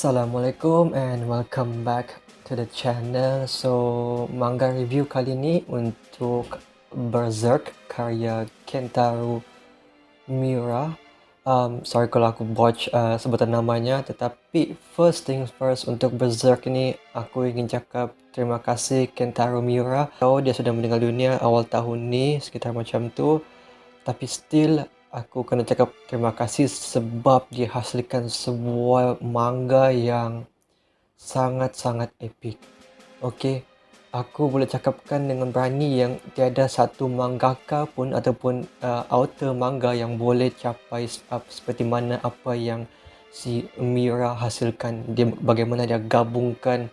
Assalamualaikum and welcome back to the channel. So, manga review kali ini untuk Berserk karya Kentaro Miura. Sorry kalau aku botch sebutan namanya, tetapi first things first, untuk Berserk ini aku ingin cakap terima kasih Kentaro Miura. Tahu dia sudah meninggal dunia awal tahun ni, sekitar macam tu. Tapi still aku kena cakap terima kasih sebab dia hasilkan sebuah manga yang sangat-sangat epik. Okey, aku boleh cakapkan dengan berani yang tiada satu mangaka pun ataupun author manga yang boleh capai seperti mana apa yang si Miura hasilkan. Dia bagaimana dia gabungkan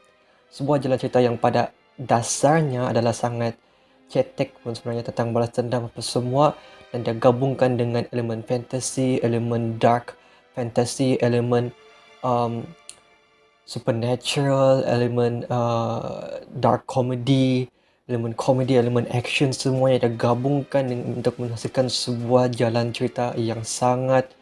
sebuah jalan cerita yang pada dasarnya adalah sangat cetek pun sebenarnya tentang balas dendam apa semua, dan dia gabungkan dengan elemen fantasy, elemen dark fantasy, elemen um, supernatural, elemen dark comedy, elemen action, semuanya dia gabungkan untuk menghasilkan sebuah jalan cerita yang sangat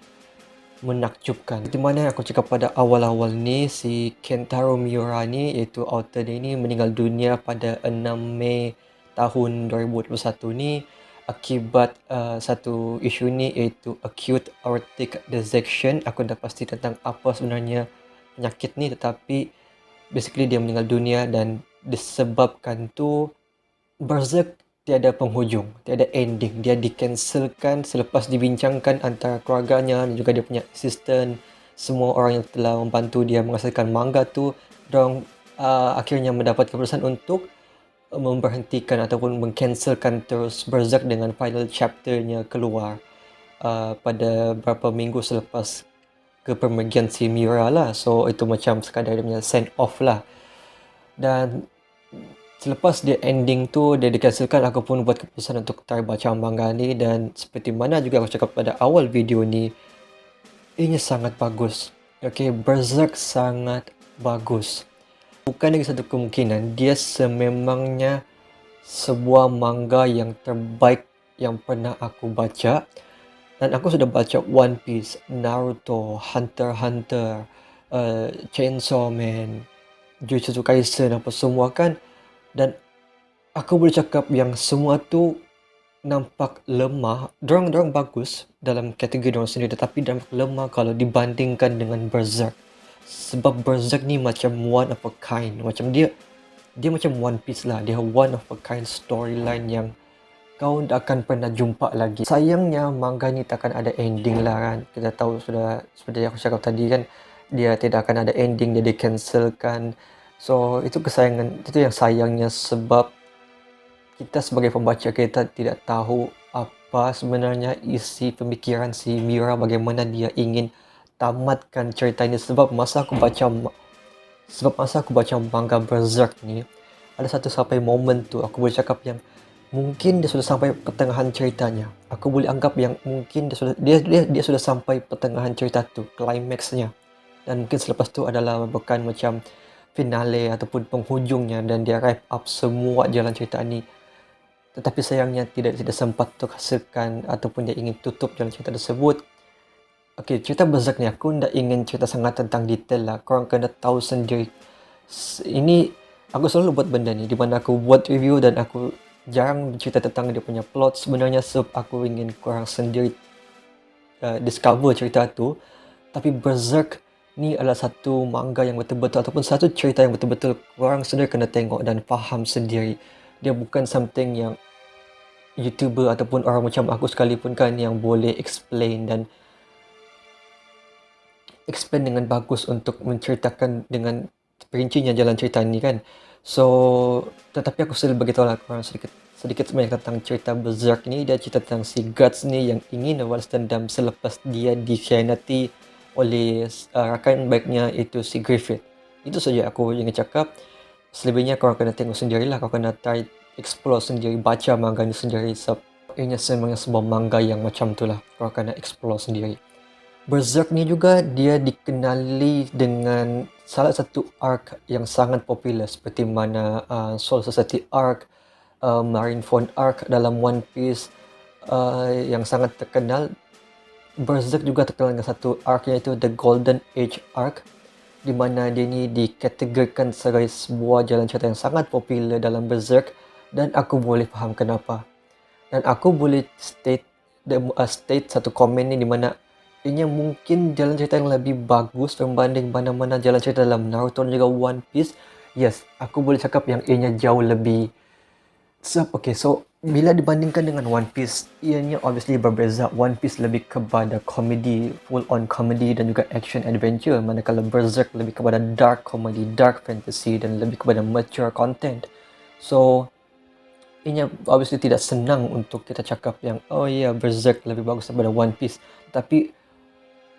menakjubkan. Di mana aku cakap pada awal-awal ni, si Kentaro Miura ni, iaitu author dia ni, meninggal dunia pada 6 Mei tahun 2021 ni akibat satu isu ni, iaitu acute aortic dissection. Aku dah pasti tentang apa sebenarnya penyakit ni, tetapi basically dia meninggal dunia dan disebabkan tu Berserk tiada penghujung, tiada ending. Dia dicancelkan selepas dibincangkan antara keluarganya dan juga dia punya assistant, semua orang yang telah membantu dia menghasilkan manga tu. Dorang akhirnya mendapat keputusan untuk memberhentikan ataupun mengcancelkan terus Berserk dengan final chapternya keluar pada beberapa minggu selepas kepergian si Miura lah. So itu macam sekadar dia punya send off lah. Dan selepas dia ending tu, dia dicancelkan, aku pun buat keputusan untuk try baca manga ni. Dan seperti mana juga aku cakap pada awal video ni, ini sangat bagus. Okay, Berserk sangat bagus. Bukan lagi satu kemungkinan, dia sememangnya sebuah manga yang terbaik yang pernah aku baca. Dan aku sudah baca One Piece, Naruto, Hunter x Hunter, Chainsaw Man, Jujutsu Kaisen, apa semua kan. Dan aku boleh cakap yang semua tu nampak lemah. Dorang bagus dalam kategori dorang sendiri, tetapi nampak lemah kalau dibandingkan dengan Berserk. Sebab Berserk ni macam one of a kind. Macam dia macam One Piece lah. Dia one of a kind storyline yang kau tak akan pernah jumpa lagi. Sayangnya manga ni takkan ada ending lah kan. Kita tahu sudah, seperti yang aku cakap tadi kan, dia tidak akan ada ending, dia di-cancelkan. So itu kesayangan, itu yang sayangnya, sebab kita sebagai pembaca kita tidak tahu apa sebenarnya isi pemikiran si Miura, bagaimana dia ingin tamatkan cerita ini. Sebab masa aku baca manga Berserk ni, ada satu sampai momen tu aku boleh cakap yang mungkin dia sudah sampai pertengahan ceritanya. Aku boleh anggap yang mungkin dia sudah sampai pertengahan cerita tu, climaxnya. Dan mungkin selepas tu adalah bukan macam finale ataupun penghujungnya, dan dia wrap up semua jalan cerita ni. Tetapi sayangnya tidak sempat untuk hasilkan ataupun dia ingin tutup jalan cerita tersebut. Okey, cerita Berserk ni aku tidak ingin cerita sangat tentang detail lah. Korang kena tahu sendiri. Ini aku selalu buat benda ni di mana aku buat review dan aku jarang cerita tentang dia punya plot sebenarnya, sebab aku ingin korang sendiri discover cerita tu. Tapi Berserk ni adalah satu manga yang betul-betul ataupun satu cerita yang betul-betul korang sendiri kena tengok dan faham sendiri. Dia bukan something yang YouTuber ataupun orang macam aku sekalipun kan yang boleh explain dengan bagus untuk menceritakan dengan perincinya jalan cerita ni kan. So, tetapi aku selalu beritahu lah korang sedikit sebanyak tentang cerita Berserk ni. Dia cerita tentang si Guts ni yang ingin balas dendam selepas dia dikhianati oleh rakan baiknya, itu si Griffith. Itu saja aku ingin cakap. Selebihnya korang kena tengok sendirilah, kau kena try explore sendiri, baca manga ni sendiri. Sebab ini sebenarnya sebuah manga yang macam tu lah, korang kena explore sendiri. Berserk ni juga dia dikenali dengan salah satu arc yang sangat popular, seperti mana Soul Society arc, Marineford arc dalam One Piece yang sangat terkenal. Berserk juga terkenal dengan satu arc, iaitu The Golden Age arc, di mana dia ni dikategorikan sebagai sebuah jalan cerita yang sangat popular dalam Berserk, dan aku boleh faham kenapa. Dan aku boleh state satu komen ni di mana ianya mungkin jalan cerita yang lebih bagus berbanding mana-mana jalan cerita dalam Naruto dan juga One Piece. Yes, aku boleh cakap yang ianya jauh lebih okay, so bila dibandingkan dengan One Piece, ianya obviously berbeza. One Piece lebih kepada komedi, full on komedi dan juga action adventure, manakala Berserk lebih kepada dark comedy, dark fantasy dan lebih kepada mature content. So ianya obviously tidak senang untuk kita cakap yang oh ya, Berserk lebih bagus daripada One Piece. Tapi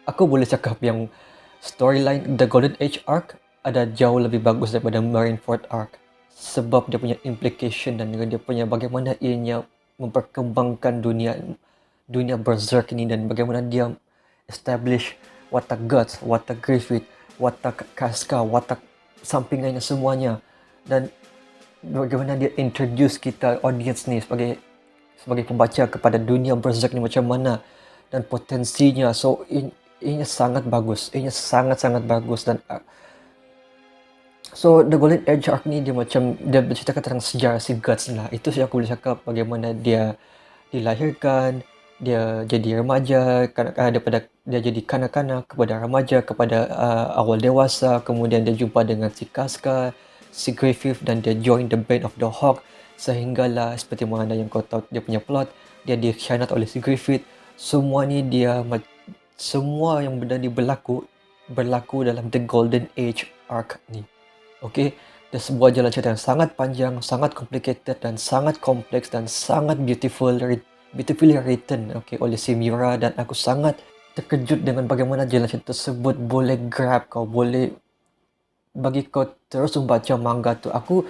aku boleh cakap yang storyline The Golden Age arc ada jauh lebih bagus daripada Marineford arc, sebab dia punya implication dan juga dia punya bagaimana ianya memperkembangkan dunia Berserk ni, dan bagaimana dia establish watak Guts, watak Griffith, watak Casca, watak sampingannya semuanya, dan bagaimana dia introduce kita audience ni sebagai pembaca kepada dunia Berserk ni macam mana dan potensinya. So ini sangat bagus, ini sangat-sangat bagus. Dan so The Golden Age arc ni dia berceritakan tentang sejarah si Guts lah. Itu sih aku boleh cakap, bagaimana dia dilahirkan, dia jadi remaja, daripada dia jadi kanak-kanak kepada remaja, kepada awal dewasa, kemudian dia jumpa dengan si Casca, si Griffith, dan dia join the Band of the Hawk, sehinggalah seperti mana yang kau tahu dia punya plot, dia dikhianat oleh si Griffith. Semua yang benda ni berlaku dalam The Golden Age arc ni. Okay, dia sebuah jalan cerita yang sangat panjang, sangat complicated dan sangat kompleks dan sangat beautifully written, okay, oleh si Miura, dan aku sangat terkejut dengan bagaimana jalan cerita tersebut boleh grab kau, boleh bagi kau terus membaca manga tu. Aku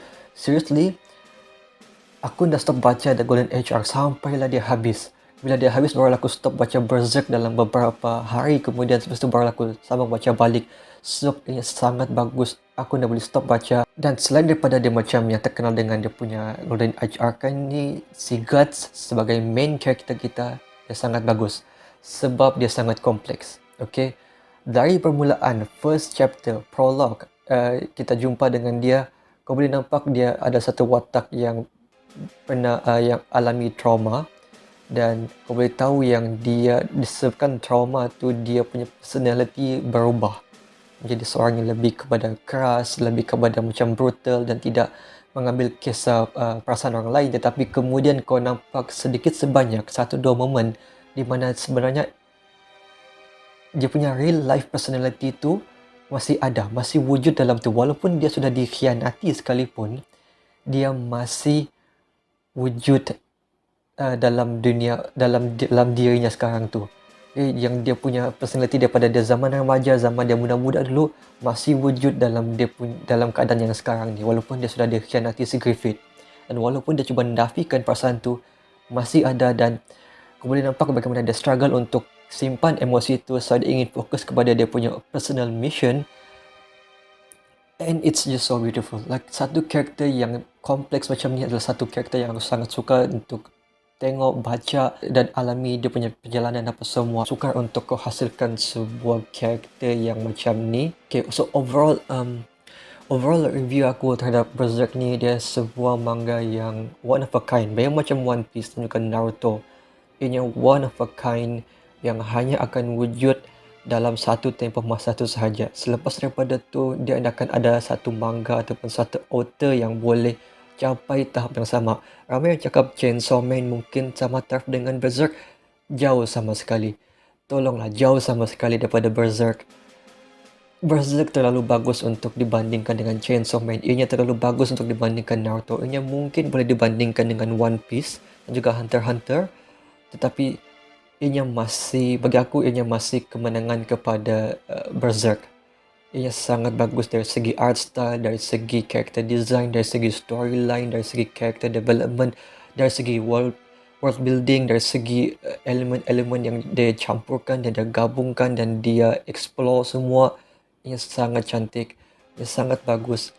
dah stop baca The Golden Age arc sampailah dia habis. Bila dia habis, baru aku stop baca Berserk dalam beberapa hari kemudian. Lepas tu baru aku sambung baca balik. So ini sangat bagus, aku dah boleh stop baca. Dan selain daripada dia macam yang terkenal dengan dia punya Golden Age arc ni, si Guts sebagai main character kita, dia sangat bagus sebab dia sangat kompleks. Okay, dari permulaan first chapter prologue, kita jumpa dengan dia. Kau boleh nampak dia ada satu watak yang pernah yang alami trauma, dan kau boleh tahu yang dia disebabkan trauma tu, dia punya personality berubah menjadi seorang yang lebih kepada keras, lebih kepada macam brutal dan tidak mengambil kisah perasaan orang lain. Tetapi kemudian kau nampak sedikit sebanyak 1-2 momen di mana sebenarnya dia punya real life personality tu masih ada, masih wujud dalam tu. Walaupun dia sudah dikhianati sekalipun, dia masih wujud dalam dirinya sekarang tu. Yang dia punya personality daripada dia zaman remaja, zaman dia muda-muda dulu, masih wujud dalam keadaan yang sekarang ni, walaupun dia sudah dikhianati si Griffith. Dan walaupun dia cuba menafikan perasaan tu, masih ada. Dan kau boleh nampak bagaimana dia struggle untuk simpan emosi tu sebab dia ingin fokus kepada dia punya personal mission. And it's just so beautiful. Like, satu karakter yang kompleks macam ni adalah satu karakter yang aku sangat suka untuk tengok, baca dan alami dia punya perjalanan apa semua. Sukar untuk kau hasilkan sebuah karakter yang macam ni. Okay, so overall review aku terhadap Berserk ni, dia sebuah manga yang one of a kind. Bayang macam One Piece dan juga Naruto. Ianya one of a kind yang hanya akan wujud dalam satu tempoh masa tu sahaja. Selepas daripada tu, dia akan ada satu manga ataupun satu author yang boleh capai tahap yang sama. Ramai yang cakap Chainsaw Man mungkin sama taraf dengan Berserk. Jauh sama sekali. Tolonglah, jauh sama sekali daripada Berserk. Berserk terlalu bagus untuk dibandingkan dengan Chainsaw Man. Ianya terlalu bagus untuk dibandingkan Naruto. Ianya mungkin boleh dibandingkan dengan One Piece dan juga Hunter x Hunter. Tetapi bagi aku ianya masih kemenangan kepada Berserk. Ia sangat bagus dari segi art style, dari segi character design, dari segi storyline, dari segi character development, dari segi world building, dari segi elemen-elemen yang dia campurkan, dia gabungkan dan dia explore semua. Ia sangat cantik, ia sangat bagus.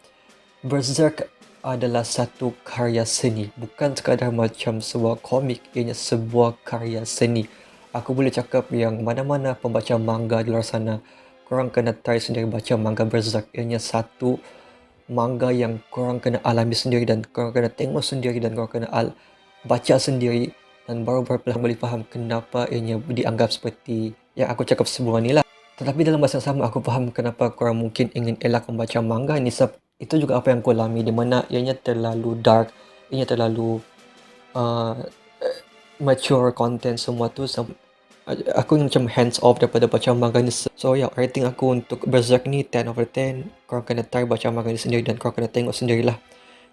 Berserk adalah satu karya seni, bukan sekadar macam sebuah komik. Ianya sebuah karya seni. Aku boleh cakap yang mana-mana pembaca manga di luar sana, korang kena try sendiri baca manga Berserk. Ianya satu manga yang korang kena alami sendiri dan korang kena tengok sendiri dan korang kena baca sendiri, dan baru perlahan boleh faham kenapa ianya dianggap seperti yang aku cakap sebelum ni lah. Tetapi dalam masa yang sama aku faham kenapa korang mungkin ingin elak membaca manga ni, sebab itu juga apa yang aku alami, di mana ianya terlalu dark, ianya terlalu uh, mature content semua tu. Aku macam hands off daripada baca manga ni. So ya, rating aku untuk Berserk ni 10 over 10. Korang kena try baca manga ni sendiri dan korang kena tengok sendirilah.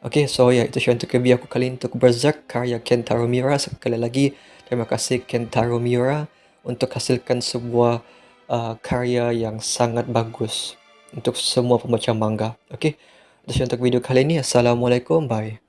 Okay, so ya, itu sahaja untuk review aku kali ini untuk Berserk karya Kentaro Miura. Sekali lagi, terima kasih Kentaro Miura untuk hasilkan sebuah karya yang sangat bagus untuk semua pembaca manga. Okay, itu sahaja untuk video kali ini. Assalamualaikum, bye.